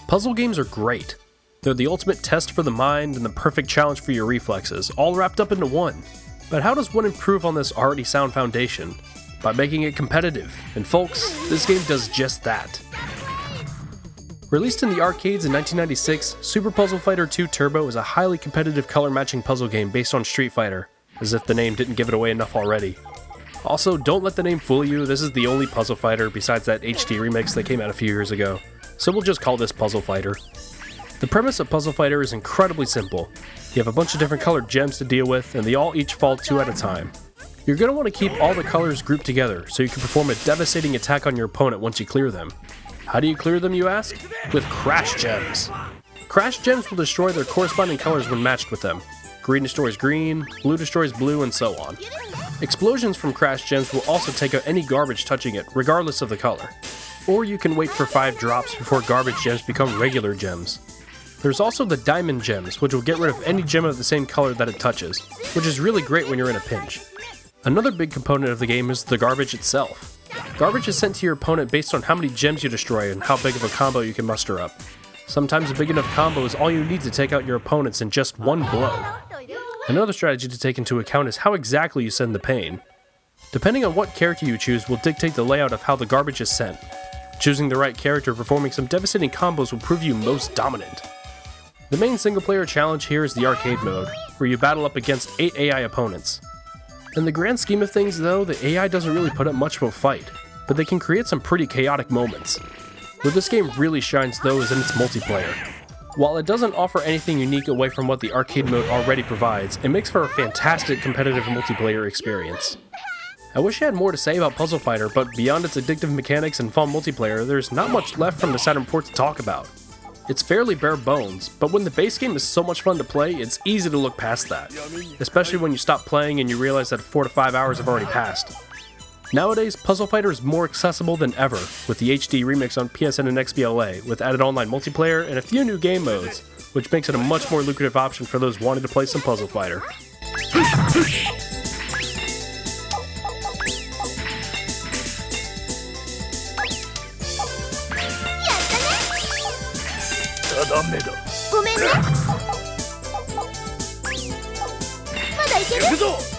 Puzzle games are great. They're the ultimate test for the mind and the perfect challenge for your reflexes, all wrapped up into one. But how does one improve on this already sound foundation? By making it competitive, and folks, this game does just that. Released in the arcades in 1996, Super Puzzle Fighter 2 Turbo is a highly competitive color-matching puzzle game based on Street Fighter, as if the name didn't give it away enough already. Also, don't let the name fool you, this is the only Puzzle Fighter besides that HD remix that came out a few years ago, so we'll just call this Puzzle Fighter. The premise of Puzzle Fighter is incredibly simple. You have a bunch of different colored gems to deal with, and they all each fall 2 at a time. You're going to want to keep all the colors grouped together so you can perform a devastating attack on your opponent once you clear them. How do you clear them, you ask? With Crash Gems. Crash Gems will destroy their corresponding colors when matched with them. Green destroys green, blue destroys blue, and so on. Explosions from Crash Gems will also take out any garbage touching it, regardless of the color. Or you can wait for 5 drops before garbage gems become regular gems. There's also the Diamond Gems, which will get rid of any gem of the same color that it touches, which is really great when you're in a pinch. Another big component of the game is the garbage itself. Garbage is sent to your opponent based on how many gems you destroy and how big of a combo you can muster up. Sometimes a big enough combo is all you need to take out your opponents in just one blow. Another strategy to take into account is how exactly you send the pain. Depending on what character you choose will dictate the layout of how the garbage is sent. Choosing the right character performing some devastating combos will prove you most dominant. The main single-player challenge here is the arcade mode, where you battle up against 8 AI opponents. In the grand scheme of things though, the AI doesn't really put up much of a fight, but they can create some pretty chaotic moments. Where this game really shines though is in its multiplayer. While it doesn't offer anything unique away from what the arcade mode already provides, it makes for a fantastic competitive multiplayer experience. I wish I had more to say about Puzzle Fighter, but beyond its addictive mechanics and fun multiplayer, there's not much left from the Saturn port to talk about. It's fairly bare bones, but when the base game is so much fun to play, it's easy to look past that. Especially when you stop playing and you realize that 4 to 5 hours have already passed. Nowadays, Puzzle Fighter is more accessible than ever, with the HD remix on PSN and XBLA, with added online multiplayer and a few new game modes, which makes it a much more lucrative option for those wanting to play some Puzzle Fighter. Go.